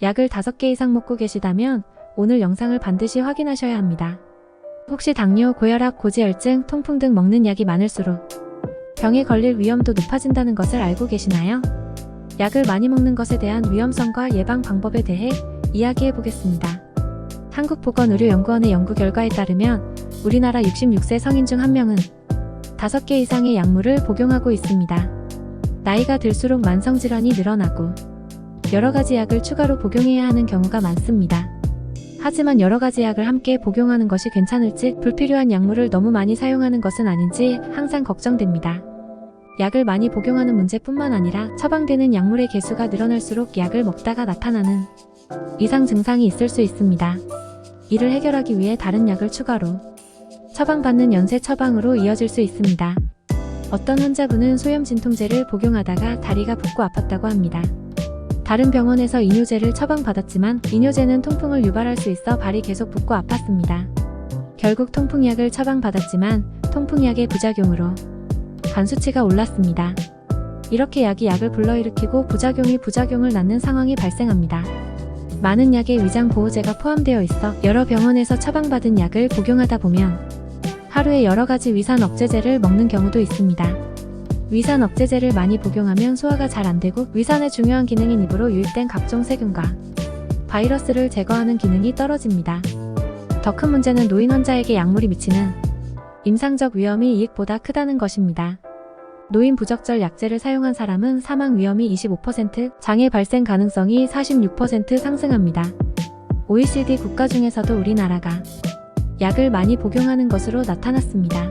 약을 5개 이상 먹고 계시다면 오늘 영상을 반드시 확인하셔야 합니다. 혹시 당뇨, 고혈압, 고지혈증, 통풍 등 먹는 약이 많을수록 병에 걸릴 위험도 높아진다는 것을 알고 계시나요? 약을 많이 먹는 것에 대한 위험성과 예방 방법에 대해 이야기해 보겠습니다. 한국보건의료연구원의 연구 결과에 따르면 우리나라 66세 성인 중 1명은 5개 이상의 약물을 복용하고 있습니다. 나이가 들수록 만성질환이 늘어나고 여러가지 약을 추가로 복용해야 하는 경우가 많습니다. 하지만 여러가지 약을 함께 복용하는 것이 괜찮을지, 불필요한 약물을 너무 많이 사용하는 것은 아닌지 항상 걱정됩니다. 약을 많이 복용하는 문제뿐만 아니라 처방되는 약물의 개수가 늘어날수록 약을 먹다가 나타나는 이상 증상이 있을 수 있습니다. 이를 해결하기 위해 다른 약을 추가로 처방받는 연쇄 처방으로 이어질 수 있습니다. 어떤 환자분은 소염 진통제를 복용하다가 다리가 붓고 아팠다고 합니다. 다른 병원에서 이뇨제를 처방받았지만 이뇨제는 통풍을 유발할 수 있어 발이 계속 붓고 아팠습니다. 결국 통풍약을 처방받았지만 통풍약의 부작용으로 간 수치가 올랐습니다. 이렇게 약이 약을 불러일으키고 부작용이 부작용을 낳는 상황이 발생합니다. 많은 약에 위장 보호제가 포함되어 있어 여러 병원에서 처방받은 약을 복용하다 보면 하루에 여러가지 위산 억제제를 먹는 경우도 있습니다. 위산 억제제를 많이 복용하면 소화가 잘 안되고 위산의 중요한 기능인 입으로 유입된 각종 세균과 바이러스를 제거하는 기능이 떨어집니다. 더 큰 문제는 노인 환자에게 약물이 미치는 임상적 위험이 이익보다 크다는 것입니다. 노인 부적절 약제를 사용한 사람은 사망 위험이 25%, 장애 발생 가능성이 46% 상승합니다. OECD 국가 중에서도 우리나라가 약을 많이 복용하는 것으로 나타났습니다.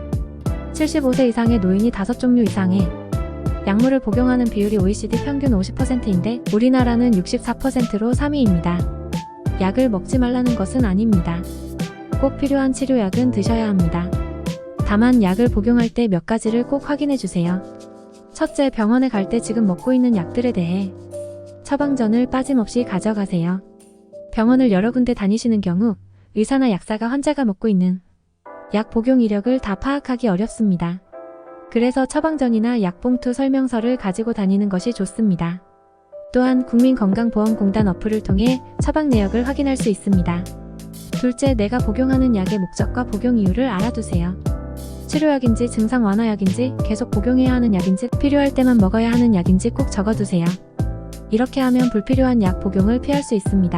75세 이상의 노인이 5종류 이상의 약물을 복용하는 비율이 OECD 평균 50%인데 우리나라는 64%로 3위입니다. 약을 먹지 말라는 것은 아닙니다. 꼭 필요한 치료약은 드셔야 합니다. 다만 약을 복용할 때 몇 가지를 꼭 확인해 주세요. 첫째, 병원에 갈 때 지금 먹고 있는 약들에 대해 처방전을 빠짐없이 가져가세요. 병원을 여러 군데 다니시는 경우 의사나 약사가 환자가 먹고 있는 약 복용 이력을 다 파악하기 어렵습니다. 그래서 처방전이나 약봉투 설명서를 가지고 다니는 것이 좋습니다. 또한 국민건강보험공단 어플을 통해 처방 내역을 확인할 수 있습니다. 둘째, 내가 복용하는 약의 목적과 복용 이유를 알아두세요. 치료약인지 증상 완화약인지 계속 복용해야 하는 약인지 필요할 때만 먹어야 하는 약인지 꼭 적어두세요. 이렇게 하면 불필요한 약 복용을 피할 수 있습니다.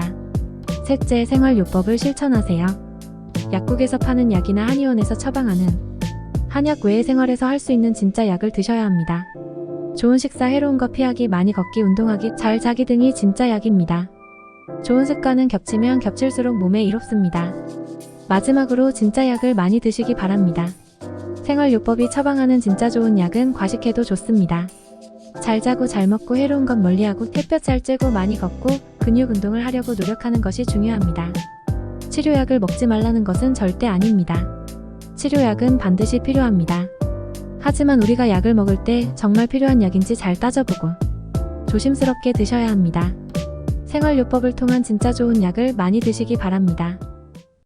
셋째, 생활요법을 실천하세요. 약국에서 파는 약이나 한의원에서 처방하는 한약 외의 생활에서 할 수 있는 진짜 약을 드셔야 합니다. 좋은 식사, 해로운 거 피하기, 많이 걷기, 운동하기, 잘 자기 등이 진짜 약입니다. 좋은 습관은 겹치면 겹칠수록 몸에 이롭습니다. 마지막으로 진짜 약을 많이 드시기 바랍니다. 생활요법이 처방하는 진짜 좋은 약은 과식해도 좋습니다. 잘 자고 잘 먹고 해로운 것 멀리하고 햇볕 잘 쬐고 많이 걷고 근육 운동을 하려고 노력하는 것이 중요합니다. 치료약을 먹지 말라는 것은 절대 아닙니다. 치료약은 반드시 필요합니다. 하지만 우리가 약을 먹을 때 정말 필요한 약인지 잘 따져보고 조심스럽게 드셔야 합니다. 생활요법을 통한 진짜 좋은 약을 많이 드시기 바랍니다.